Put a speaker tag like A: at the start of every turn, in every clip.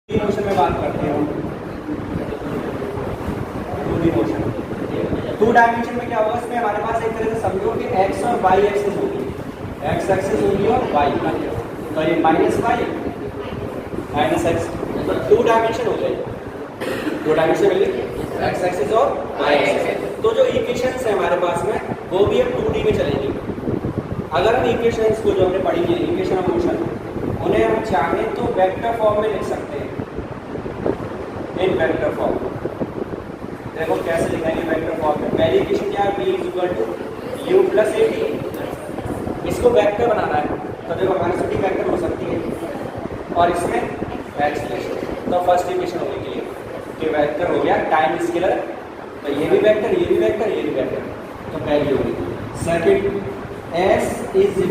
A: Motion में बात करते हैं मोशन। टू डायमेंशन में क्या होगा, इसमें हमारे पास एक तरह से समझो कि एक्स और वाई एक्सिस होगी, एक्स एक्सिस होगी और वाई, तो ये माइनस वाई माइनस एक्स, तो टू डायमेंशन हो गए, दो डायमेंशन मिल गई एक्स एक्सिस और वाई एक्सिस। तो जो इक्वेशंस है हमारे पास में वो भी अब 2D में चलेंगी। अगर हम इक्वेशंस को जो हमने पढ़ी है इक्वेशन ऑफ मोशन, उन्हें हम चाहें तो वेक्टर फॉर्म में लिख सकते हैं, इन वेक्टर फॉर्म। देखो कैसे लिखेंगे वेक्टर फॉर्म में। पहली इक्वेशन क्या है, v = u + at। इसको वेक्टर बनाना है तो देखो हमारे सभी वेक्टर हो सकती है और इसमें एक्सलेशन। तो फर्स्ट इक्वेशन होगी क्लियर कि वेक्टर हो गया टाइम स्केलर, तो ये भी वेक्टर, ये भी वेक्टर, ये भी वेक्टर, तो पहली होगी। सेकंड s = ut +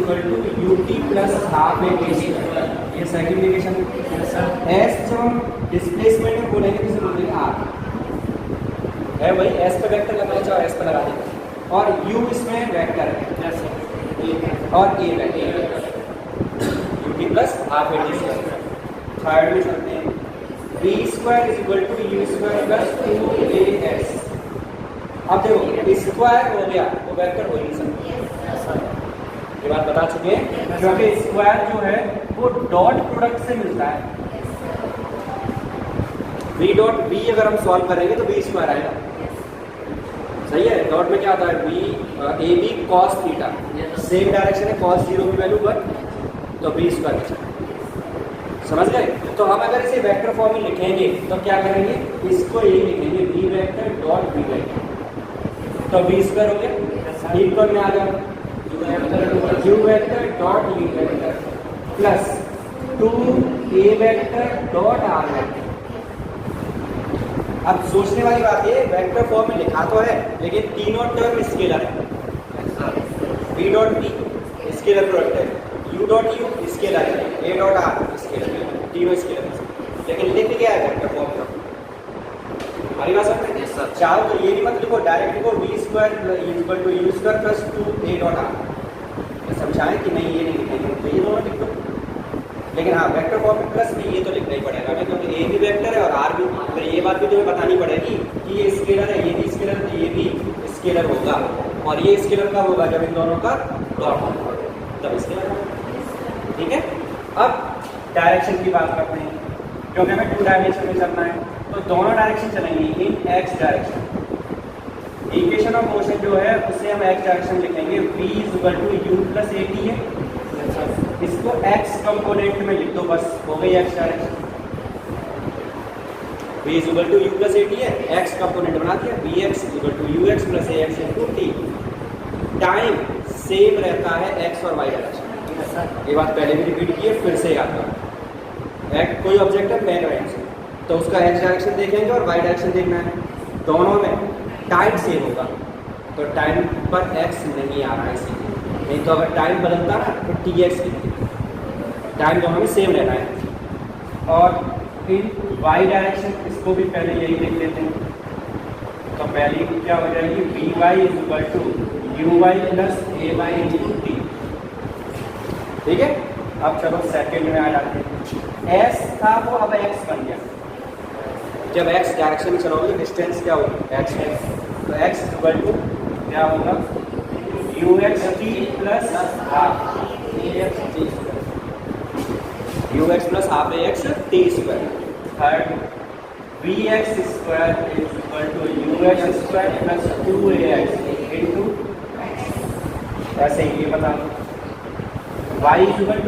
A: ½ at, ये सेकंड इक्वेशन। s जब हम डिस्प्लेसमेंट में बोलेंगे तो इसे बोलेंगे r है, वही s पे वेक्टर लगाना चाहो s पे लगा देंगे, और u इसमें वेक्टर है और a vector ut + ½ at। Third में चलते हैं, v² = u² + 2as। अब देखो स्क्वायर हो गया वो वेक्टर हो ही नहीं सकता, ये बात बता चुके हैं, क्योंकि स्क्वायर जो है वो डॉट प्रोडक्ट से मिलता है। v.b अगर हम सॉल्व करेंगे तो v² आएगा, सही है। डॉट में क्या आता है, ab cos θ, सेम डायरेक्शन है cos 0 की वैल्यू पर, तो v²। समझ गए। तो हम अगर इसे वेक्टर फॉर्म में लिखेंगे तो क्या करेंगे, इसको यही लिखेंगे v vector dot v vector, तो v² हो गया, इक्वल में आ जाओ u vector dot u vector plus 2a vector dot r vector. अब सोचने वाली बात ये, वेक्टर फॉर्म में लिखा तो है लेकिन तीनों टर्म स्केलर है। v.b स्केलर प्रोडक्ट है, u.u स्केलर है, a.r स्केलर है, तीनों स्केलर है, लेकिन लिख क्या है वेक्टर फॉर्म में। हमारी बात समझ में सर, चाहो तो ये भी मत लिखो, डायरेक्ट लिखो v² = u² + 2a.r। समझाएं कि नहीं ये नहीं लिखेंगे तो ये दोनों लिख दो, लेकिन हाँ वेक्टर फॉर्म में प्लस भी ये तो लिखना ही पड़ेगा हमें, क्योंकि ए भी वेक्टर है और आर भी। फिर ये बात भी तुम्हें बतानी पड़ेगी कि ये स्केलर है, ये भी स्केलर है, तो ये भी स्केलर होगा, और ये स्केलर कब होगा, जब इन दोनों का डॉट होगा तब स्केलर होगा। ठीक है। अब डायरेक्शन की बात करते हैं, क्योंकि हमें 2 डायमेंशन में चलना है, तो दोनों डायरेक्शन चलेंगे in X direction. Equation of motion जो है उसे हम एक्स डायरेक्शन लिखेंगे, v = u + at है, इसको x कंपोनेंट में लिख दो, बस हो गई x direction. v = u + at है, x कंपोनेंट बना दिया, vx = ux + ax × t। Time same रहता है x और y डायरेक्शन, ये बात पहले भी रिपीट की है, फिर से याद करो। कोई ऑब्जेक्ट है बैक राइट से, तो उसका x डायरेक्शन देखेंगे और y डायरेक्शन देखना है, दोनों में टाइम सेम होगा, तो टाइम पर x नहीं आ रहा है इसीलिए, नहीं तो अगर टाइम बदलता ना तो tx टाइम दोनों में सेम रहना है। और इन y डायरेक्शन इसको भी पहले यही लिख लेते हैं, तो पहली क्या हो जाएगी, vy = uy + ay × t। ठीक है। अब चलो सेकंड में आ जाते हैं, s था वो अब x बन गया, जब x डायरेक्शन में चलोगे डिस्टेंस क्या होगा, x है, तो x = क्या होगा, ux t + ux + ½ t²। Third vx² = ux² + 2ax × ऐसे ही ये बता, y = y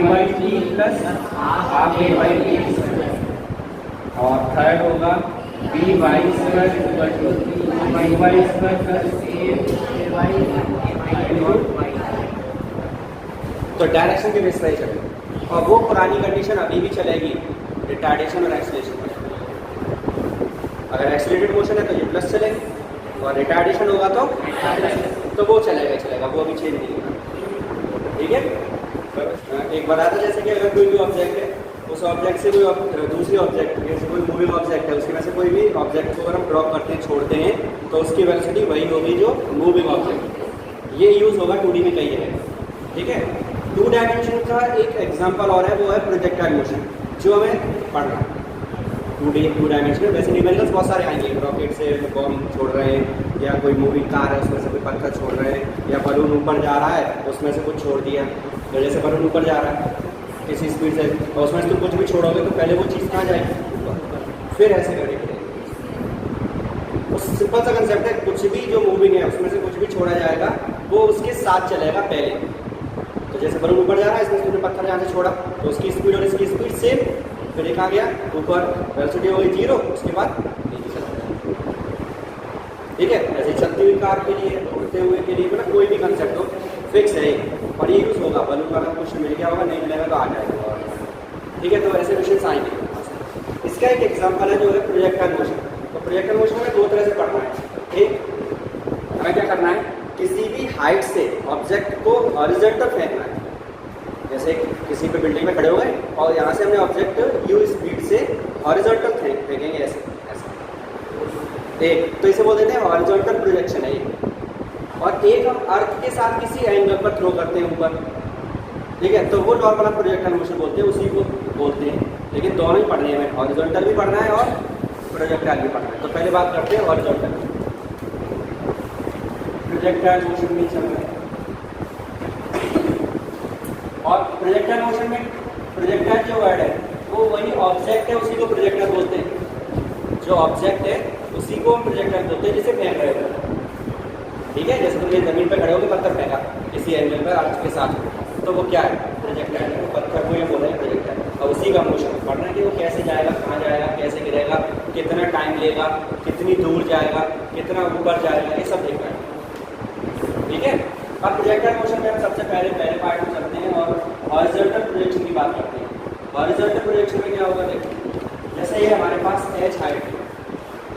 A: u/t + ½ और थर्ड होगा vy² = तो डायरेक्शन के बेस पर ही चलेगी, और वो पुरानी कंडीशन अभी भी चलेगी रिटार्डेशन और एक्सीलरेशन में। अगर एक्सीलरेटेड मोशन है तो ये प्लस चलेगा, और रिटार्डेशन होगा तो वो चलेगा, वो अभी चेंज नहीं होगा। ठीक है। एक बता था जैसे कि अगर कोई भी ऑब्जेक्ट है, उस ऑब्जेक्ट से कोई दूसरी ऑब्जेक्ट, जैसे कोई मूविंग ऑब्जेक्ट है, उसके में से कोई भी ऑब्जेक्ट को अगर हम ड्रॉप करते हैं, छोड़ते हैं, तो उसकी वेलोसिटी वही होगी जो मूविंग ऑब्जेक्ट। ये यूज़ होगा 2D में कई है। ठीक है। टू डायमेंशन का एक एग्जांपल और है, वो है प्रोजेक्टाइल मोशन, जो हमें पढ़ना है। टू डायमेंशन वैसे न्यूमेरिकल्स बहुत सारे आएंगे, रॉकेट से बॉम्ब छोड़ रहे हैं, या कोई मूविंग कार है उसमें से कोई पत्थर छोड़ रहे हैं, या बलून ऊपर जा रहा है उसमें से कुछ छोड़ दिया। तो जैसे बलून ऊपर जा रहा है किसी स्पीड से, और उसमें से तुम कुछ भी छोड़ोगे तो पहले वो चीज़ कहाँ जाएगी, फिर ऐसे करेंगे। उस सिंपल सा कंसेप्ट है, कुछ भी जो मूविंग है उसमें से कुछ भी छोड़ा जाएगा वो उसके साथ चलेगा पहले। तो जैसे बलून ऊपर जा रहा है, इसमें तुमने पत्थर यहाँ से छोड़ा तो उसकी स्पीड और इसकी स्पीड सेम, फिर एक आ गया ऊपर, वेलोसिटी हो गई 0, उसके बाद नीचे चला गया। ठीक है, ऐसे चलती हुई कार के लिए, उड़ते हुए के लिए, मतलब कोई भी कंसेप्ट हो फिक्स है और ये यूज़ होगा। बलून वाला क्वेश्चन मिल गया होगा, नहीं मिलेगा तो आ जाएगा। ठीक है, तो ऐसे क्वेश्चन आएंगे। इसका एक एग्जाम्पल है जो है प्रोजेक्टाइल मोशन। तो प्रोजेक्टाइल मोशन में दो तरह से पढ़ना है। एक, हमें क्या करना है, किसी भी हाइट से ऑब्जेक्ट को हॉरिजॉन्टल फेंकना है। जैसे किसी पे बिल्डिंग में खड़े हो गए और यहाँ से हमने ऑब्जेक्ट यू स्पीड से हॉरिजॉन्टल फेंकेंगे, ऐसे ऐसे। एक तो इसे बोल देते हैं हॉरिजॉन्टल प्रोजेक्शन है ये। और एक हम अर्थ के साथ किसी एंगल पर थ्रो करते हैं ऊपर, ठीक है, तो वो नॉर्मल प्रोजेक्टाइल मोशन बोलते हैं, उसी को बोलते हैं। लेकिन दोनों ही पढ़ने हैं, हॉरिजॉन्टल भी पढ़ना है और प्रोजेक्टाइल भी पढ़ना है। तो पहले बात करते हैं हॉरिजॉन्टल। प्रोजेक्टाइल मोशन में चल रहा है, और प्रोजेक्टाइल मोशन में प्रोजेक्टाइल जो वर्ड है वो वही ऑब्जेक्ट है, उसी को प्रोजेक्टाइल बोलते हैं। जो ऑब्जेक्ट है उसी को हम प्रोजेक्टाइल बोलते हैं जिसे फेंक रहे हो। ठीक है, जैसे तुमने जमीन पर खड़े होकर पत्थर फेंका किसी एंगल पर अर्थ के साथ, तो वो क्या है, प्रोजेक्टाइल है। पत्थर को ये बोला है प्रोजेक्टाइल, और उसी का मोशन पढ़ना है कि वो कैसे जाएगा, कहाँ जाएगा, कैसे गिरेगा, कितना टाइम लेगा, कितनी दूर जाएगा, कितना ऊपर जाएगा, ये सब देखना है। ठीक है, अब प्रोजेक्टाइल मोशन में हम सबसे पहले पार्ट में चलते हैं और हॉरिजॉन्टल प्रोजेक्शन की बात करते हैं। हॉरिजॉन्टल प्रोजेक्शन में क्या होगा, देखो जैसे ये हमारे पास h हाइट है,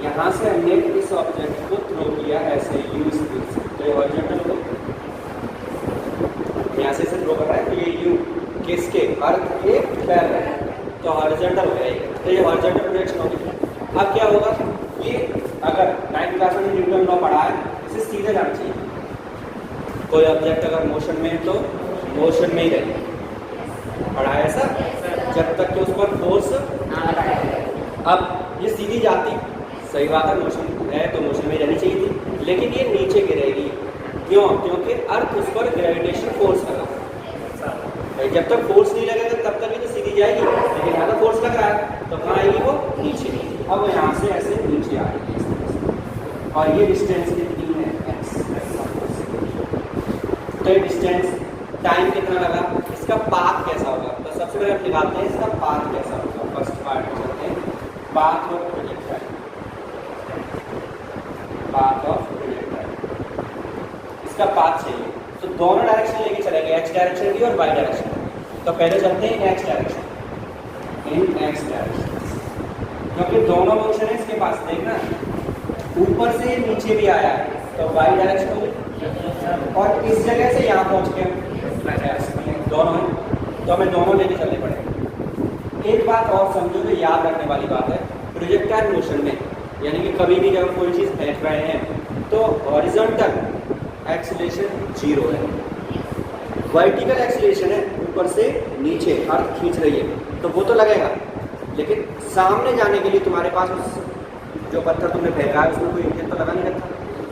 A: यहाँ से हमने इस ऑब्जेक्ट को थ्रो किया ऐसे u स्पीड से, तो ये हॉरिजॉन्टल होगा। यहाँ से थ्रो कर रहा है तो ये u किसके, अर्थ के पैरेलल है, तो हॉरिजॉन्टल हो गया। तो ये हॉरिजॉन्टल प्रोजेक्शन होगी। अब क्या होगा, ये अगर 9th क्लास में न्यूटन लॉ पढ़ा है, इसे सीधे जाना चाहिए। कोई ऑब्जेक्ट अगर मोशन में है तो मोशन में ही रहेगा, पढ़ा है ऐसा, जब तक कि उस पर फोर्स ना लगाए। अब ये सीधी जाती, सही बात है, मोशन है तो मोशन में रहनी चाहिए थी, लेकिन ये नीचे गिरेगी। क्यों, क्योंकि अर्थ उस पर ग्रेविटेशन फोर्स लगा। जब तक फोर्स नहीं लगेगा तब तक ये तो सीधी जाएगी, लेकिन यहाँ तो फोर्स लग रहा है तो कहाँ आएगी, वो नीचे। अब वो यहाँ से ऐसे नीचे आएगी, और ये डिस्टेंस कितनी है, x। तो ये डिस्टेंस, टाइम कितना लगा, इसका पाथ कैसा होगा। तो सबसे पहले हम निकालते हैं इसका पाथ कैसा होगा। फर्स्ट पार्ट में चलते हैं, path of projectile. Path of projectile, इसका पाथ चाहिए तो दोनों डायरेक्शन लेके चलेंगे, x डायरेक्शन की और y डायरेक्शन। तो पहले चलते हैं x डायरेक्शन, इन x डायरेक्शन, क्योंकि दोनों मोशन है इसके पास। देखना ऊपर से नीचे भी आया है तो y डायरेक्शन होगी, और इस जगह से यहाँ पहुँच के दोनों है, तो हमें दोनों लेके चलने पड़ेंगे। एक बात और समझो जो याद रखने वाली बात है, प्रोजेक्टाइल मोशन में यानी कि कभी भी जब कोई चीज़ फेंक रहे हैं तो हॉरिजॉन्टल एक्सीलरेशन 0 है, वर्टिकल एक्सीलरेशन है ऊपर से नीचे अर्थ खींच रही है तो वो तो लगेगा, लेकिन सामने जाने के लिए तुम्हारे पास उस जो पत्थर तुमने फेंका है उसमें कोई इंजन तो लगा नहीं रखा,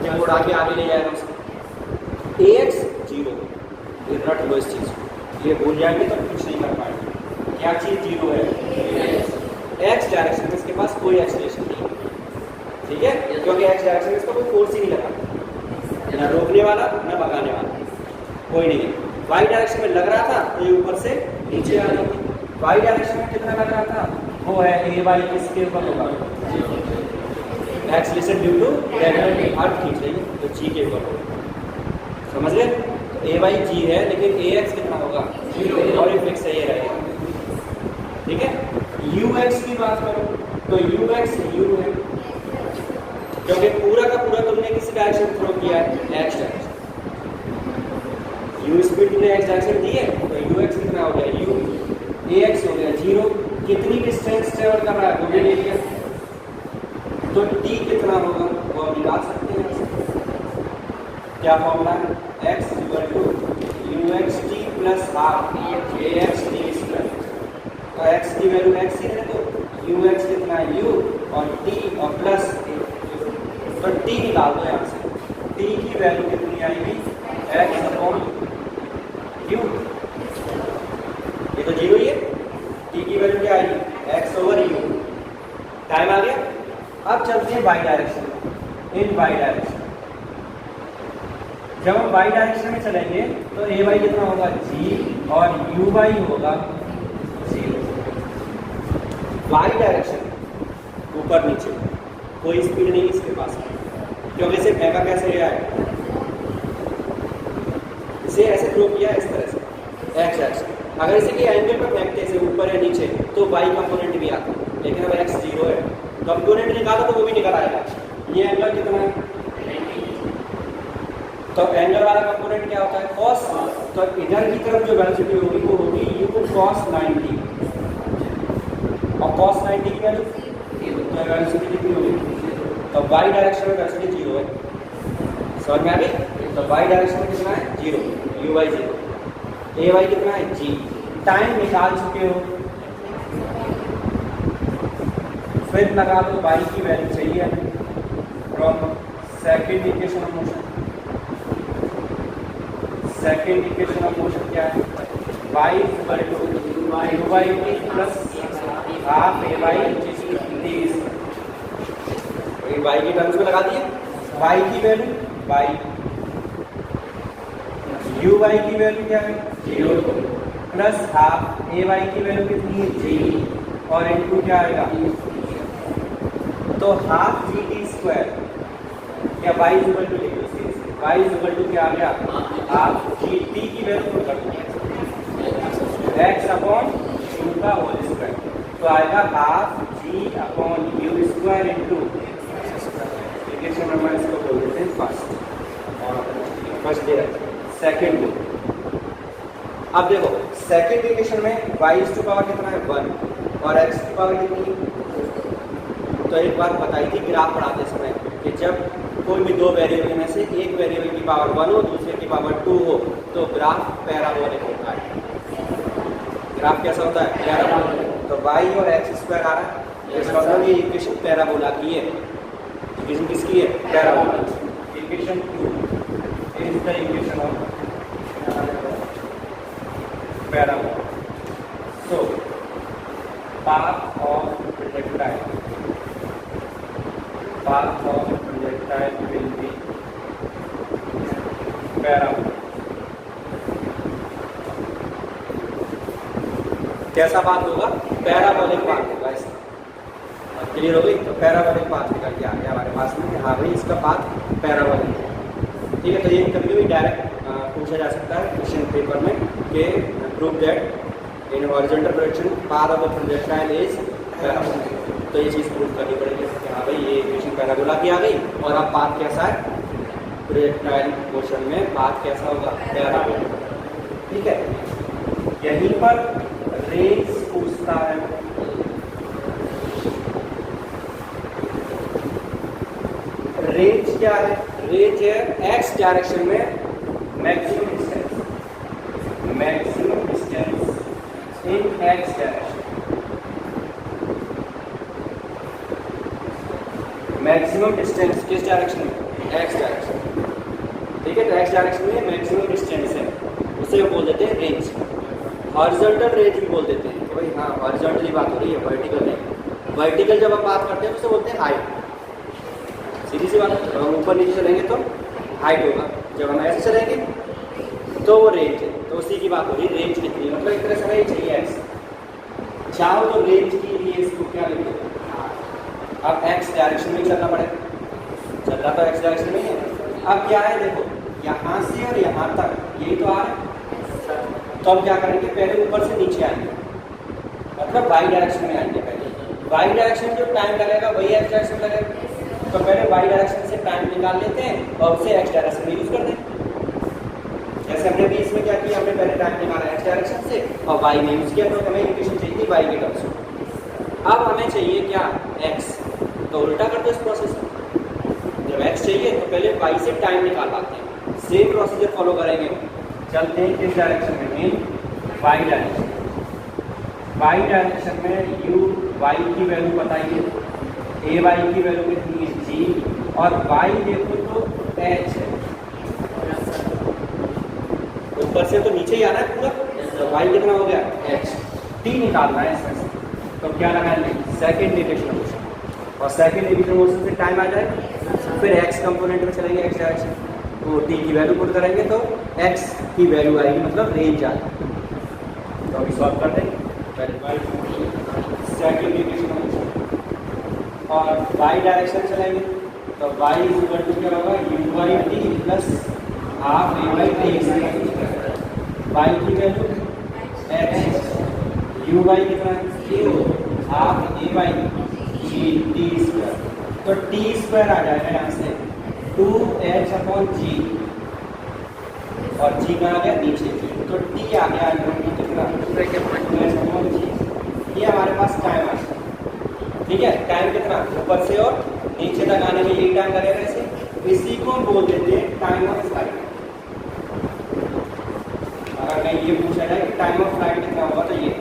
A: जब उड़ा के आगे ले जाएगा उसको। ax 0, ये रट लो इस चीज़ को, ये भूल जाएंगे तो कुछ नहीं कर पाएंगे। क्या चीज़ 0 है, x डायरेक्शन में इसके पास कोई एक्सीलरेशन नहीं है। ठीक है, क्योंकि x डायरेक्शन में इसका कोई फोर्स ही नहीं लगा, ना रोकने वाला ना भगाने वाला, कोई नहीं है। y डायरेक्शन में लग रहा था तो ये ऊपर से नीचे आ जाएगी। y डायरेक्शन में कितना लग रहा था, वो है a बाई किसके ऊपर होगा, एक्सीलरेशन ड्यू टू ग्रेविटी, अर्थ खींच रही है तो g के ऊपर होगा। समझ गए, तो a बाई g है, लेकिन ax कितना होगा 0, और ये फिक्स है, ये रहेगा। ठीक है, ux की बात करो तो ux u है, क्योंकि पूरा का पूरा तुमने किसी डायरेक्शन थ्रो किया है, x डायरेक्शन। u स्पीड तुमने x डायरेक्शन दी है तो ux कितना हो गया, u ax हो गया 0। कितनी डिस्टेंस ट्रेवल कर रहा है वो भी ले लिया, तो t कितना होगा वो हम निकाल सकते हैं। क्या फॉर्मूला है, x = ux t plus half ए एक्स टी स्क्वायर। तो एक्स की वैल्यू एक्स ही है तो यू एक्स कितना है यू और टी और प्लस तो टी निकाल दो यहाँ से। टी की वैल्यू कितनी आएगी एक्स अपॉन यू, ये तो जीरो ही है। टी की वैल्यू क्या आएगी एक्स ओवर यू। टाइम आ गया। अब चलते हैं वाई डायरेक्शन में। इन वाई डायरेक्शन जब हम वाई डायरेक्शन में चलेंगे तो ए वाई कितना होगा जी और यू वाई होगा जीरो। वाई डायरेक्शन ऊपर नीचे कोई स्पीड नहीं इसके पास, क्योंकि इसे फेंका कैसे गया है, इसे ऐसे थ्रो किया इस तरह से एक्स एक्स। अगर इसे कि एंगल पर फेंकते इसे ऊपर या नीचे तो वाई कंपोनेंट भी आता, लेकिन अब एक्स जीरो है कंपोनेंट निकालो तो वो भी निकल आएगा। ये एंगल कितना है तो एंगल वाला कंपोनेंट क्या होता है कॉस। तो इधर की तरफ जो वेलोसिटी होगी वो होगी यू कॉस 90 और कॉस 90 की वैल्यू तो वेलोसिटी कितनी होगी तो वाई डायरेक्शन में वेलोसिटी जीरो है। समझ में आ गई। तो वाई डायरेक्शन में कितना है zero, u y zero, a y कितना है जी। टाइम निकाल चुके हो, फिर लगा दो वाई की वैल्यू चाहिए from second equation of motion. Second equation of motion क्या है y equal to u y t plus half a y t. Y की टर्म्स में लगा दिए, वाई की वैल्यू वाई, यू वाई की वैल्यू क्या है zero plus half a y की वैल्यू कितनी है जी और इनटू क्या आएगा तो हाफ जी टी स्क्वायर या y equal to y equal to क्या आ गया हाफ जी टी की वैल्यू पुट कर दो एक्स अपॉन यू का होल स्क्वायर तो आएगा half g upon u square into equation number इसको बोल देते हैं फर्स्ट दे रहे सेकेंड को। अब देखो सेकेंड इक्वेशन में वाई टू पावर कितना है 1 और एक्स की पावर कितनी है। तो एक बात बताई थी ग्राफ पढ़ाते समय कि जब कोई भी दो वेरिएबल में से एक वेरिएबल की पावर 1 हो दूसरे की पावर 2 हो तो ग्राफ पैराबोलिक होता है। ग्राफ कैसा होता है पैराबोलिक। तो वाई और एक्स स्क्वायर आ रहा है, इसका मतलब ये इक्वेशन पैराबोला की है। इक्वेशन किसकी है parabola. Equation 2 is the equation of parabola. So path of projectile will be parabola। कैसा पाथ होगा पैराबोलिक पाथ होगा इसका। क्लियर हो गई। तो पैराबोलिक पाथ निकल के आ गया हमारे पास में कि हाँ भाई इसका पाथ पैराबोलिक है। ठीक है। तो ये कभी भी डायरेक्ट पूछा जा सकता है क्वेश्चन पेपर में कि prove that in horizontal projection path of the projectile is parabolic. तो ये चीज़ प्रूव करनी पड़ेगी कि हाँ भाई ये इक्वेशन पैराबोला की आ गई। और अब पाथ कैसा है प्रोजेक्टाइल मोशन में पाथ कैसा होगा पैराबोलिक। ठीक है। यहीं पर रेंज पूछता है, रेंज क्या है रेंज है एक्स डायरेक्शन में maximum distance in X direction. Maximum distance किस डायरेक्शन में एक्स डायरेक्शन। ठीक है। तो एक्स डायरेक्शन में मैक्सिमम डिस्टेंस है उसे बोल देते हैं रेंज। हॉरिजॉन्टल रेंज भी बोल देते हैं कि भाई हाँ हॉरिजॉन्टली बात हो रही है वर्टिकल नहीं। वर्टिकल जब हम बात करते हैं तो उसे बोलते हैं हाइट। सीधी सी बात है। जब हम ऊपर नीचे चलेंगे तो हाइट होगा, जब हम ऐसे चलेंगे तो वो रेंज है। तो उसी की बात हो रही है रेंज कितनी है। मतलब एक तरह से हमें चाहिए एक्स चाहो तो रेंज के लिए इसको क्या लिख दो अब एक्स डायरेक्शन में चलना पड़ेगा। चल रहा तो एक्स डायरेक्शन में है। अब क्या है देखो यहाँ से और यहाँ तक यही तो आ रहा है। तो हम क्या करेंगे पहले ऊपर से नीचे आएंगे मतलब वाई डायरेक्शन में आएंगे। पहले वाई डायरेक्शन जो टाइम लगेगा वही एक्स डायरेक्शन में लगेगा। तो पहले वाई डायरेक्शन से टाइम निकाल लेते हैं और उसे एक्स डायरेक्शन में यूज कर दें। जैसे हमने भी इसमें क्या किया हमने पहले टाइम निकाला एक्स डायरेक्शन से और वाई में यूज किया। तो हमें इक्वेशन चाहिए थी वाई के टर्म्स में। अब हमें चाहिए क्या एक्स। तो उल्टा करते इस प्रोसेस में। जब एक्स चाहिए तो पहले वाई से टाइम निकाल पाते हैं। सेम प्रोसीजर फॉलो करेंगे। चलते हैं किस डायरेक्शन में, इन वाई डायरेक्शन। वाई डायरेक्शन में यू वाई की वैल्यू बताइए, ए वाई की वैल्यू कितनी है जी, और वाई देखो तो एच है, ऊपर से तो नीचे ही आना है पूरा, तो वाई कितना हो गया एच, टी निकालना है इसमें से, तो क्या लगाएंगे सेकेंड डिविजन मोशन, और सेकेंड डिविजन मोशन से टाइम आ जाए, फिर एक्स कंपोनेंट में चलेंगे एक्स डायरेक्शन, तो टी की वैल्यू पुट करेंगे तो एक्स की वैल्यू आएगी, मतलब रेंज आएगी। तो अभी सॉल्व कर देंगे सेकेंड डिविजन मोशन, और वाई डायरेक्शन चलेंगे तो वाई इज इक्वल टू क्या होगा u y t plus half a y t, y की वैल्यू एच, यू वाई कितना है half a y g t square, तो टी स्क्वायर आ जाएगा यहाँ से 2h/g, और g कहाँ आ गया नीचे, तो t आ गया कितना 2h/g, ये हमारे पास टाइम आ गया। ठीक है, टाइम कितना ऊपर से और नीचे तक आने में यही टाइम लगेगा, इसे इसी को बोल देते हैं टाइम ऑफ फ्लाइट। अगर कहीं ये पूछा जाए कि टाइम ऑफ फ्लाइट कितना होगा तो ये,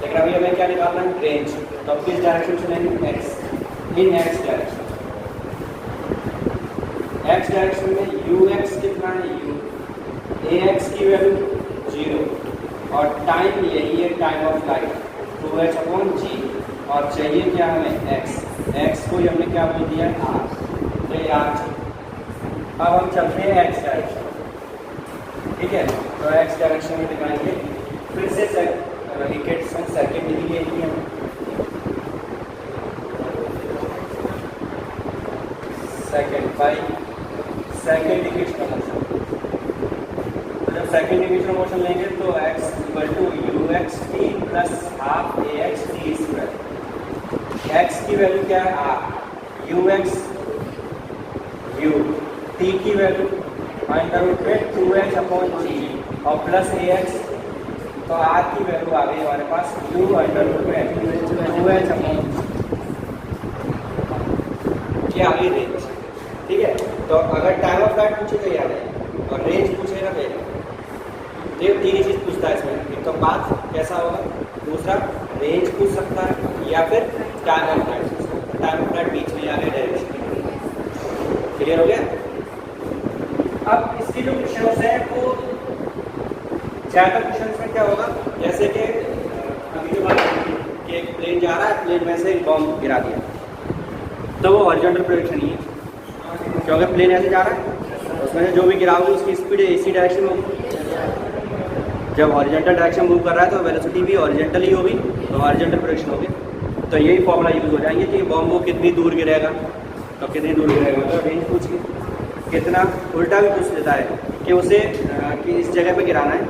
A: लेकिन अभी हमें क्या निकालना है रेंज, तो किस डायरेक्शन से लेंगे एक्स, इन एक्स डायरेक्शन, एक्स डायरेक्शन में यू एक्स कितना है यू, ए एक्स की वैल्यू 0, और टाइम यही है टाइम ऑफ फ्लाइट 2h/g, और चाहिए क्या हमें एक्स, एक्स को हमने क्या बोल दिया आर, तो ये आर। अब हम चलते हैं एक्स डायरेक्शन। ठीक है, तो एक्स डायरेक्शन में दिखाएंगे फिर से सेकेंड डिग्री लेंगे हम, second by second division motion, तो जब सेकेंड डिविजन मोशन लेंगे तो x equal to u x t plus half A x T square, x की वैल्यू क्या है r, u x u, t की वैल्यू अंडर रूट में 2h/g और प्लस ए एक्स, तो आर की वैल्यू आ गई हमारे पास यू अंडर रूट में 2h/g, ये आ गई रेंज। ठीक है, तो अगर टाइम ऑफ फ्लाइट पूछे तो याद है, और रेंज पूछेगा पहले, तो ये तीन चीज़ पूछता है इसमें, एक तो पाथ कैसा होगा, दूसरा रेंज पूछ सकता है, या फिर time of flight, time of flight बीच में आ गया डायरेक्शन। क्लियर हो गया? अब इसकी जो क्वेश्चन है वो ज़्यादा क्वेश्चन में क्या होगा, जैसे कि अभी जो बात कि एक प्लेन जा रहा है, प्लेन में से एक बॉम्ब गिरा दिया, तो वो हॉरिजॉन्टल प्रोजेक्शन ही है, क्योंकि प्लेन ऐसे जा रहा है, उसमें से जो भी गिरा होगी उसकी स्पीड इसी डायरेक्शन में होगी। जब हॉरिजॉन्टल डायरेक्शन मूव कर रहा है तो वेलोसिटी भी हॉरिजॉन्टल ही होगी, तो हॉरिजॉन्टल प्रोजेक्शन होगी। तो यही फॉर्मूला यूज हो जाएंगे कि बॉम्ब वो कितनी दूर गिरेगा, तो कितनी दूर गिरेगा, तो रेंज पूछ के कितना, उल्टा भी पूछ लेता है कि उसे कि इस जगह पे गिराना है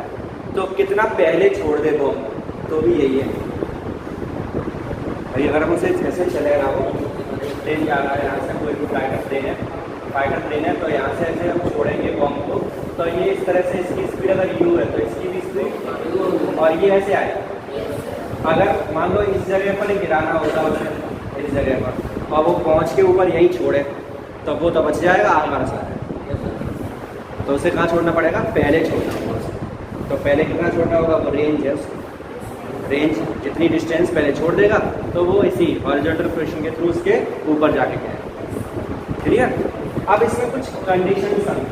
A: तो कितना पहले छोड़ दे बॉम्ब, तो भी यही है भाई। अगर हम उसे जैसे चले रहा हो, प्लेन जा रहा है यहाँ से, कोई भी फाइटर प्लेन है, तो यहाँ से ऐसे हम छोड़ेंगे बॉम्ब को, तो ये इस तरह से इसकी स्पीड अगर यू है तो इसकी भी स्पीड, और ये ऐसे आए। अगर मान लो इस जगह पर गिराना होता उसे, इस जगह पर, और वो पहुँच के ऊपर यहीं छोड़े, तो वो तो बच जाएगा, आग मार सकता है, तो उसे कहाँ छोड़ना पड़ेगा, पहले छोड़ना होगा। तो पहले कितना छोड़ना होगा, वो रेंज है उसकी, रेंज जितनी डिस्टेंस पहले छोड़ देगा तो वो इसी हॉरिजॉन्टल प्रोजेक्शन के थ्रू उसके ऊपर जाके गया। क्लियर? अब इसमें कुछ कंडीशंस हैं,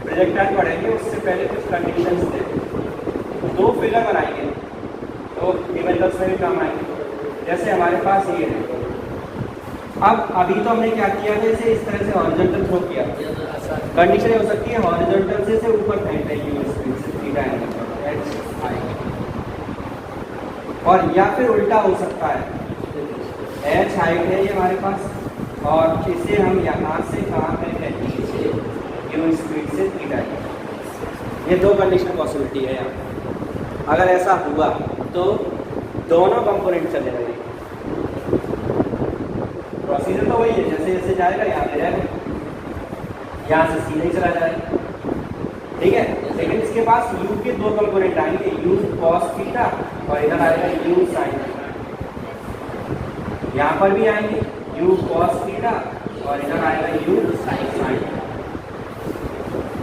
A: प्रोजेक्टाइल पढ़ेंगे उससे पहले कुछ कंडीशंस थे, दो फिगर बनाएंगे तो न्यूमेरिकल्स में भी काम आएंगे। जैसे हमारे पास ये है, अब अभी तो हमने क्या किया है, इसे इस तरह से हॉरिजॉन्टल थ्रो किया, कंडीशन हो सकती है हॉरिजॉन्टल से ऊपर फेंक रही है थीटा एंगल एच आई, और या फिर उल्टा हो सकता है, एच हाइट है ये हमारे पास, और इसे हम यहाँ से कहाँ पे नीचे यू स्पीड से थीटा, ये दो कंडीशन पॉसिबिलिटी है यहाँ। अगर ऐसा हुआ तो दोनों कंपोनेंट चले रहेंगे, प्रोसीजर तो वही है, जैसे जैसे जाएगा यहाँ पे जाएगा, यहाँ से सीधे ही चला जाएगा। ठीक है, लेकिन इसके पास u के दो कंपोनेंट आएंगे, u cos थीटा और इधर आएगा u sin थीटा। यहाँ पर भी आएंगे u cos थीटा और इधर आएगा u sin।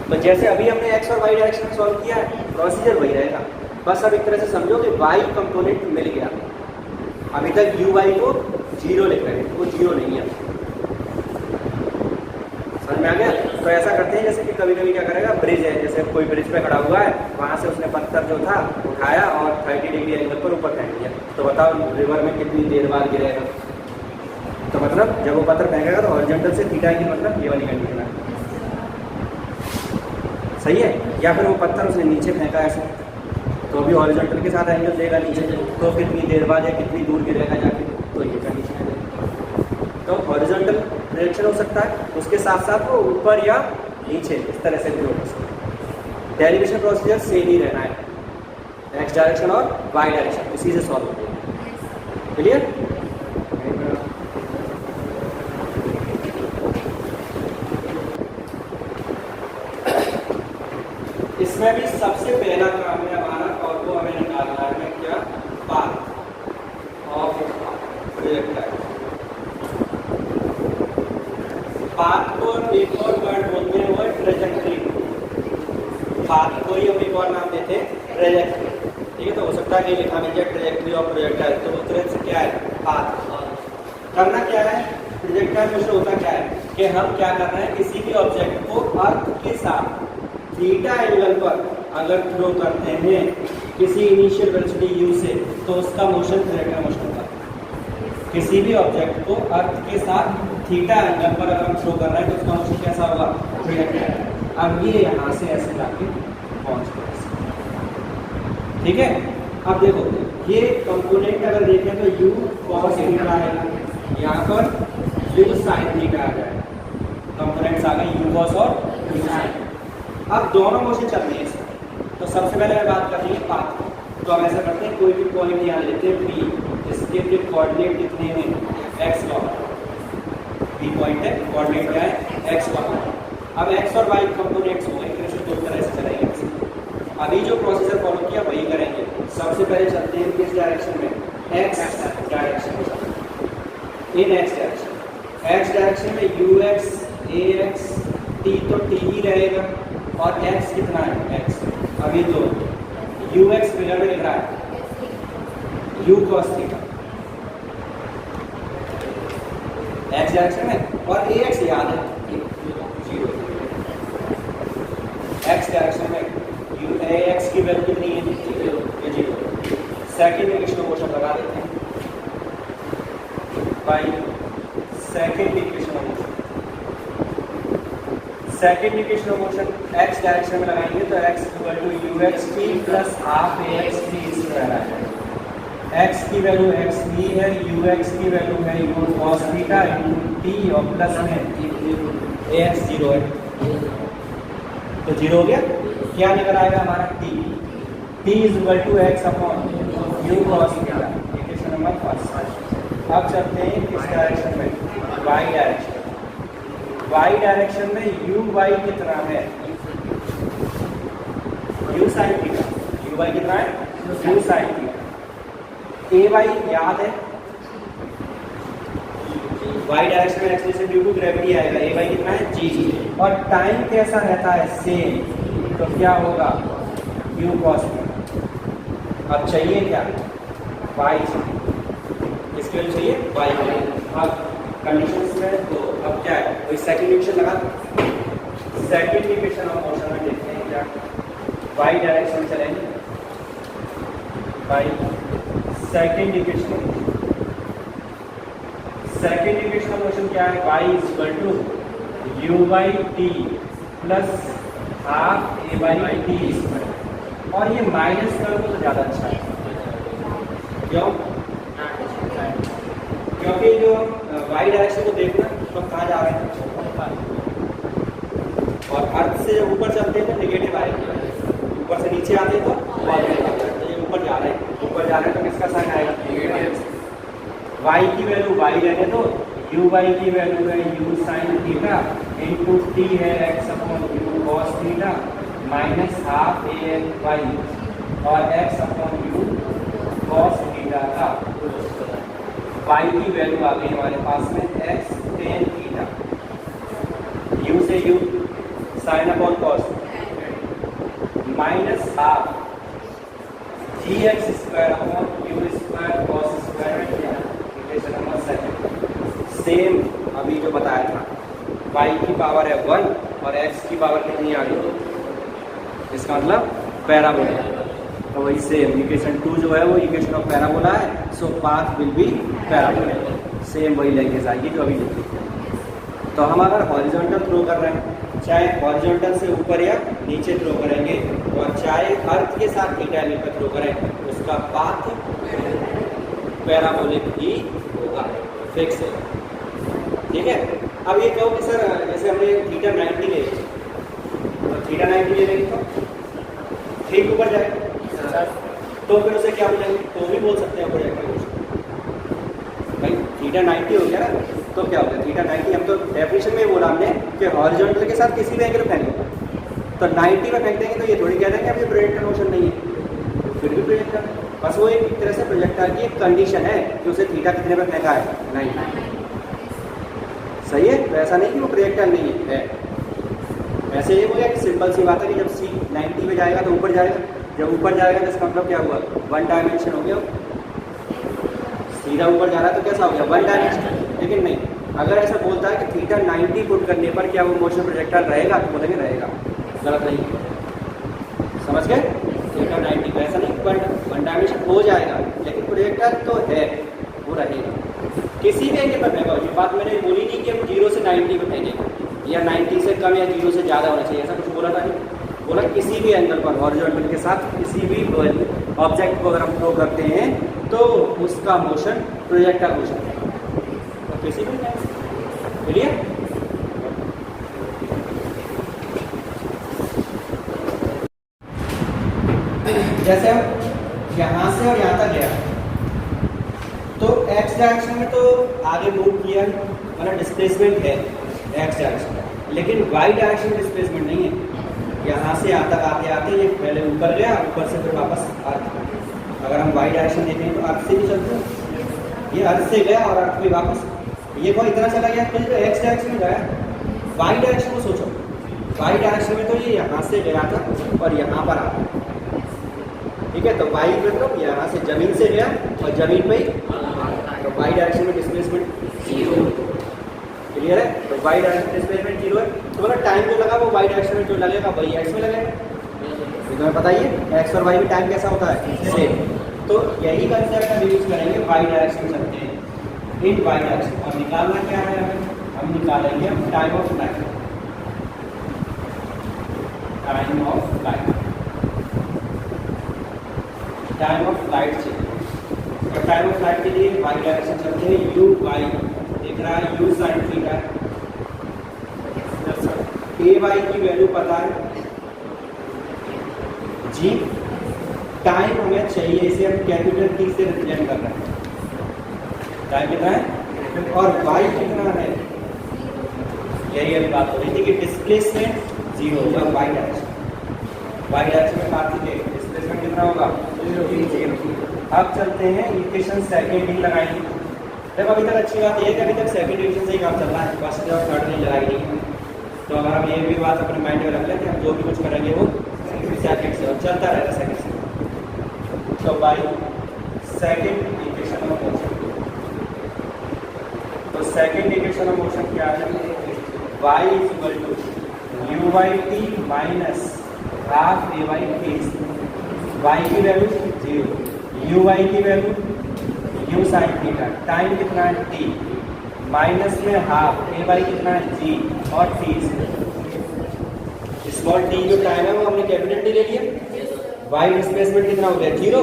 A: तो जैसे अभी हमने x और y डायरेक्शन में सॉल्व किया है, प्रोसीजर वही रहेगा, बस अब एक तरह से समझो कि y कंपोनेंट मिल गया। अभी तक u y को 0 लिख रहे हैं, वो 0 नहीं है। समझ में आ गया? तो ऐसा करते हैं जैसे कि कभी कभी क्या करेगा, ब्रिज है, जैसे कोई ब्रिज पे खड़ा हुआ है, वहाँ से उसने पत्थर जो था उठाया और 30 डिग्री एंगल पर ऊपर फेंक दिया। तो बताओ रिवर में कितनी देर बाद गिरेगा? तो मतलब जब वो पत्थर फेंकेगा तो हॉरिजॉन्टल से थीटा की मतलब ये वाली कंडीशन है, सही है? या फिर वो पत्थर उसने नीचे फेंका ऐसे, तो अभी हॉरिजॉन्टल के साथ एंगल देगा नीचे, तो कितनी देर बाद या कितनी दूर गिरेगा जाके, तो ये कंडीशन है। तो हॉरिजॉन्टल डायरेक्शन हो सकता है, उसके साथ साथ वो ऊपर या नीचे इस तरह से भी हो सकता है। डेरिवेशन प्रोसीजर सेम ही रहना है, एक्स डायरेक्शन और वाई डायरेक्शन, इसी से सॉल्व होती है। क्लियर? इसमें भी सबसे पहला काम है हमारा, और वो हमें निकालना है क्या? Path of projectile. पाथ को एक और वर्ड बोलते हैं, वो है ट्रेजेक्ट्री। पाथ को ही हम एक और नाम देते हैं ट्रेजेक्ट्री। ठीक है, तो हो सकता है कि लिखा मिल जाए ट्रेजेक्ट्री ऑफ प्रोजेक्टाइल, तो वो तरह से क्या है? पाथ। करना क्या है? प्रोजेक्टाइल में होता क्या है कि हम क्या कर रहे हैं, किसी भी ऑब्जेक्ट को अर्थ के साथ थीटा एंगल पर अगर थ्रो करते हैं किसी इनिशियल वेलोसिटी u से, तो उसका मोशन प्रोजेक्टाइल मोशन होगा। किसी भी ऑब्जेक्ट को अर्थ के साथ थीटा एंगल पर अगर हम थ्रो कर रहे हैं तो उसका मोशन कैसा होगा? प्रोजेक्टाइल। अब ये यहाँ से ऐसे जाके पहुँच गया। ठीक है, अब देखो ये कंपोनेंट अगर देखें तो u cos थीटा आएगा, यहाँ पर u sin थीटा आ जाएगा। कंपोनेंट्स आ गए u cos और u sin। अब दोनों मोशन चल रही है इसमें, तो सबसे पहले मैं बात कर रही है पाथ। तो हम ऐसा करते हैं, कोई भी पॉइंट यहाँ लेते हैं P, इसके फिर कोऑर्डिनेट कितने हैं? x और P पॉइंट है, कोऑर्डिनेट क्या है? x और। अब x और y कंपोनेंट्स हो गए, फिर दो तरह से चलेंगे। अभी जो प्रोसीजर फॉलो किया वही करेंगे। सबसे पहले चलते हैं किस डायरेक्शन में? x डायरेक्शन में। इन x डायरेक्शन, x डायरेक्शन में ux, ax, t तो t ही रहेगा, और x कितना है? x। अभी तो ux फिगर में लिख रहा है u cos theta x direction में, और ax याद है 0। x डायरेक्शन में ax की वैल्यू कितनी है? 0। सेकंड इक्वेशन मोशन लगा देते हैं by second equation motion. Second equation motion x direction में लगाएंगे तो x equal to uxt plus half axt square आ जाएगा। x की वैल्यू x भी है, ux की वैल्यू है u cos theta into t और प्लस में ax 0 है, तो 0 हो गया। क्या निकल आएगा हमारा? t is equal to x upon u cos theta. Equation number first. अब चलते हैं किस डायरेक्शन में? y direction. y डायरेक्शन में uy कितना है? u sin theta. uy कितना है? u sin theta. ay याद है, y डायरेक्शन में एक्सेलरेशन ड्यू टू ग्रेविटी आएगा। ay कितना है? g। और टाइम कैसा रहता है? सेम, तो क्या होगा? u cos theta. अब चाहिए क्या? y इसके लिए चाहिए y। अब कंडीशंस में तो अब क्या है? वही सेकंड इक्वेशन लगा। सेकंड इक्वेशन ऑफ मोशन में देखते हैं क्या? y डायरेक्शन चलेंगे by second equation. Second equation of motion क्या है? y is equal to u by t plus half a by t square. और ये माइनस कर दो तो ज़्यादा अच्छा है। क्यों? क्योंकि जो y डायरेक्शन को देखना तो कहाँ जा रहे हैं? और अर्थ से जब ऊपर चलते हैं तो नेगेटिव आएगा, ऊपर से नीचे आते हैं तो पॉजिटिव। तो ये ऊपर जा रहे हैं, ऊपर जा रहे हैं तो किसका साइन आएगा? नेगेटिव। y की वैल्यू y रहने दो, uy की वैल्यू है u sin theta into t है x upon u cos theta minus half a y और x upon u cos theta का y की वैल्यू आ गई हमारे पास में x tan थीटा। u से u sine upon cos minus half g x square upon u square cos square equation number 7। Same अभी जो बताया था y की पावर है 1 और x की पावर कितनी आ गई, इसका मतलब पैराबोला। तो वही सेम इक्वेशन 2 जो है वो इक्वेशन ऑफ पैराबोला है, so path will be parabola. Same वही लैंग्वेज आएगी जो अभी लिखी। तो हम अगर हॉरिजॉन्टल थ्रो कर रहे हैं, चाहे हॉरिजॉन्टल से ऊपर या नीचे थ्रो करेंगे, और चाहे अर्थ के साथ थीटा एंगल पर थ्रो करें, उसका पाथ पैराबोलिक ही होगा, फिक्स है। ठीक है। अब ये कहो कि सर जैसे हमने थीटा 90 ले, तो थीटा 90 ले लेंगे तो ठीक ऊपर जाएगा, तो फिर उसे क्या बोलेंगे, तो भी बोल सकते हैं ऊपर जाएगा भाई थीटा 90 हो गया ना, तो क्या हो गया थीटा 90। हम तो डेफिनेशन में बोला हमने कि हॉरिजॉन्टल के साथ किसी भी एंगल फेंक लो, तो 90 में फेंक देंगे तो ये थोड़ी कह देंगे अभी प्रोजेक्टर मोशन नहीं है, फिर भी प्रोजेक्टर, बस वो एक तरह से प्रोजेक्टर की एक कंडीशन है कि उसे थीटा कितने पर फेंका है, नहीं। सही है। तो ऐसा नहीं कि वो प्रोजेक्टर नहीं है। ऐसे ये हो गया कि सिंपल सी बात है कि जब सी 90 में जाएगा तो ऊपर जाएगा, जब ऊपर जाएगा तो इसका मतलब क्या हुआ, 1 डायमेंशन हो गया, सीधा ऊपर जा रहा है तो कैसा हो गया 1 डायमेंशन। लेकिन नहीं, अगर ऐसा बोलता है कि थीटा 90 पुट करने पर क्या वो मोशन प्रोजेक्टर रहेगा, तो बोलेंगे रहेगा, गलत नहीं। समझ गए, थीटा 90 को ऐसा नहीं 1 डायमेंशन हो जाएगा, लेकिन प्रोजेक्टर तो है, वो रहेगा किसी भी एंगल पर फेंका। ये बात मैंने बोली नहीं कि हम 0 से 90 पर फेंकेंगे या 90 से कम या 0 से ज़्यादा होना चाहिए, ऐसा कुछ बोला था नहीं। बोला किसी भी एंगल पर हॉरिजॉन्टल के साथ किसी भी ऑब्जेक्ट को अगर हम थ्रो करते हैं तो उसका मोशन प्रोजेक्टर मोशन है, तो किसी भी क्लियर। जैसे हम यहाँ से और यहाँ तक गया तो x डायरेक्शन में तो आगे मूव किया, मतलब डिस्प्लेसमेंट है x डायरेक्शन में, लेकिन y डायरेक्शन में डिस्प्लेसमेंट नहीं है। यहाँ से यहाँ तक आते आते ये पहले ऊपर गया, ऊपर से फिर वापस अर्थ। अगर हम y डायरेक्शन देखें तो अर्थ से भी चलते हैं, ये अर्थ से गया और अर्थ में वापस, ये कोई इतना चला गया फिर x डायरेक्शन में गया। y डायरेक्शन में सोचो, y डायरेक्शन में तो ये यहाँ से गया था और यहाँ पर आता, ठीक है। तो y मतलब यहाँ से जमीन से गया और जमीन पे ही, तो y डायरेक्शन में डिस्प्लेसमेंट 0, क्लियर है। तो y डायरेक्शन डिस्प्लेसमेंट 0 है, तो मतलब टाइम जो लगा वो y डायरेक्शन में जो लगेगा वही x में लगेगा। तो तुम्हें पता ही है x और y में टाइम कैसा होता है, सेम। तो यही कंसेप्ट हम यूज करेंगे, y डायरेक्शन चलते हैं इन y डायरेक्शन। और निकालना क्या है हमें, हम निकालेंगे time of flight, time of flight, time of flight चाहिए। और टाइम ऑफ फ्लाइट के लिए y डायरेक्शन चलते हैं, u y दिख रहा है, u sine theta, a y की वैल्यू पता है, g टाइम हमें चाहिए, इसे हम कैपिटल T से रिप्रेजेंट कर रहे हैं, टाइम कितना है, और y कितना है, यही अभी बात हो रही थी कि डिस्प्लेसमेंट 0 होगा y डायरेक्शन में बात की डिस्प्लेसमेंट कितना होगा 0। अब चलते हैं इक्वेशन सेकंड ही लगाएंगे। देखो अभी तक अच्छी बात यह है कि अभी तक सेकंड इक्वेशन से ही काम चल रहा है, फर्स्ट और थर्ड नहीं लगाई नहीं। तो अगर हम ये भी बात अपने माइंड में रख लें कि हम जो भी कुछ करेंगे वो सेकंड से और चलता रहेगा सेकंड से। तो by second equation of motion, तो सेकंड इक्वेशन ऑफ मोशन क्या है, y equal to u by t minus half a by t. y की वैल्यू 0, u y की value u sine theta, time कितना है t, माइनस में half a by कितना है g और t, स्मॉल t जो टाइम है वो हमने कैपिटल T ले लिया। y डिस्प्लेसमेंट कितना हो गया 0,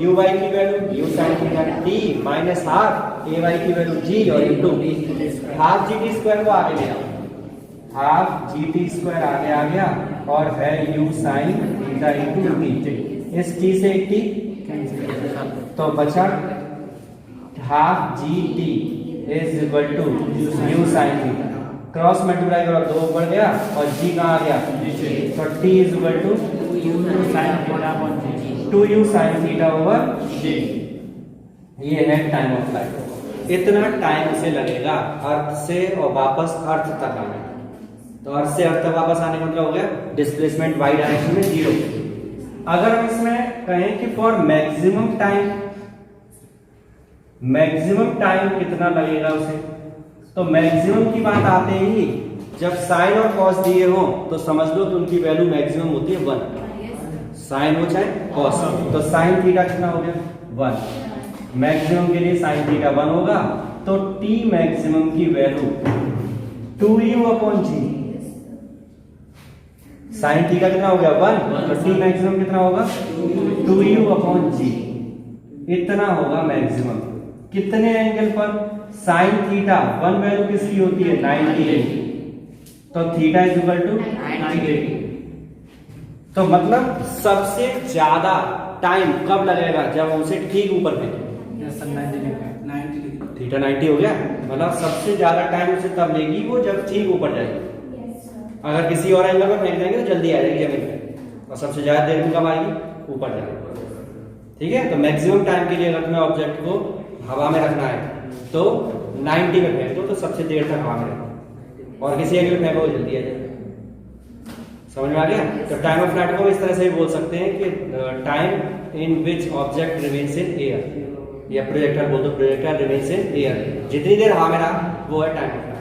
A: u y की value u sine theta t minus half a y की वैल्यू g और into half g t square को आगे ले आओ, हाफ जी टी स्क्वायर आगे आ गया और है u sine theta into t। इस t से एक t तो बचा half g t is equal to u sine theta, cross multiply करो 2 ऊपर गया और g कहाँ आ गया, तो t is equal to 2u sine theta over g। ये है टाइम ऑफ फ्लाइट, इतना टाइम से लगेगा अर्थ से और वापस अर्थ तक आने। तो तो अर्थ से अर्थ तक वापस आने का मतलब हो गया डिस्प्लेसमेंट वाई डायरेक्शन में 0। अगर हम इसमें कहें कि फॉर मैक्सिमम टाइम कितना लगेगा उसे, तो मैक्सिमम की बात आते ही जब साइन और कॉस दिए हो तो समझ लो कि उनकी वैल्यू मैक्सिमम होती है 1, साइन हो चाहे कॉस। तो साइन थीटा कितना हो गया 1, मैक्सिमम के लिए साइन थीटा 1 होगा, तो टी मैक्सिमम की वैल्यू 2u/g। साइन थीटा कितना हो गया 1, तो टी मैक्सिमम कितना होगा 2u/g, इतना होगा मैक्सिमम। कितने एंगल पर? साइन थीटा 1 वैल्यू किसकी होती है 90, तो थीटा इज इक्वल टू 90। तो मतलब सबसे ज्यादा टाइम कब लगेगा? जब उसे ठीक ऊपर फेंके, थीटा 90 हो गया, मतलब सबसे ज्यादा टाइम उसे तब लेगी वो जब ठीक ऊपर जाएगी। अगर किसी और एंगल पर फेंक देंगे तो जल्दी आ जाएगी जमीन पे, और सबसे ज्यादा देर में कब आएगी? ऊपर जाएगी। ठीक है, तो मैक्सिमम टाइम के लिए अगर तुम्हें ऑब्जेक्ट को हवा में रखना है तो 90 में फेंक दो, तो सबसे देर तक हवा में रखो, और किसी एंगल में फेंको जल्दी आ जाएगा। समझ में आ गया? तो टाइम ऑफ फ्लाइट को इस तरह से भी बोल सकते हैं कि time in which object remains in air, या प्रोजेक्टर बोल दो, प्रोजेक्टर रिमेन्स इन एयर, जितनी देर हवा में रहा वो है टाइम ऑफ फ्लाइट।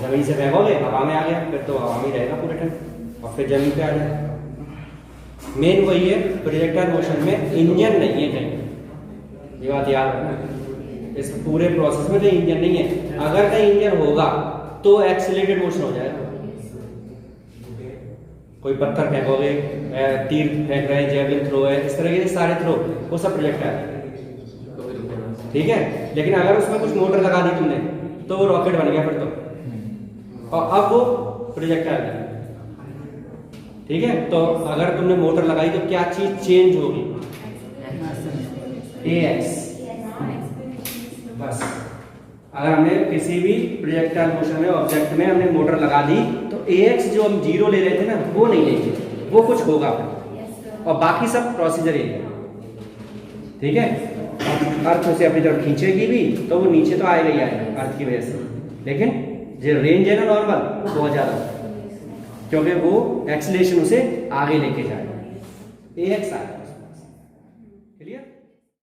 A: जमीन से फेंकोगे हवा में आ गया, फिर तो हवा में रहेगा पूरे टाइम, और फिर जमीन पे आ जाएगा। मेन वही है, प्रोजेक्टर मोशन में इंजन नहीं है कहीं, ये बात याद रखना। इस पूरे प्रोसेस में तो इंजन नहीं है। अगर कहीं इंजन होगा तो एक्सीलरेटेड मोशन हो जाएगा। कोई पत्थर फेंकोगे, तीर फेंक रहे हैं, जेवलिन थ्रो है, इस तरह के सारे थ्रो वो सब प्रोजेक्टाइल है। ठीक है, लेकिन अगर उसमें कुछ मोटर लगा दी तुमने तो वो रॉकेट बन गया फिर तो, और अब वो प्रोजेक्टाइल है। ठीक है, तो अगर तुमने मोटर लगाई तो क्या चीज चेंज होगी? AX। बस अगर हमने किसी भी प्रोजेक्टाइल मोशन में ऑब्जेक्ट में हमने मोटर लगा दी तो AX जो हम 0 ले रहे थे ना वो नहीं लेंगे, वो कुछ होगा, और बाकी सब प्रोसीजर यही है। ठीक है, अर्थ उसे अपनी तरफ खींचेगी भी तो वो नीचे तो आएगा ही आएगा अर्थ की वजह से, लेकिन जो रेंज है ना नॉर्मल वो बहुत ज्यादा, क्योंकि वो एक्सीलरेशन उसे आगे लेके जाएगा। AX आएगा।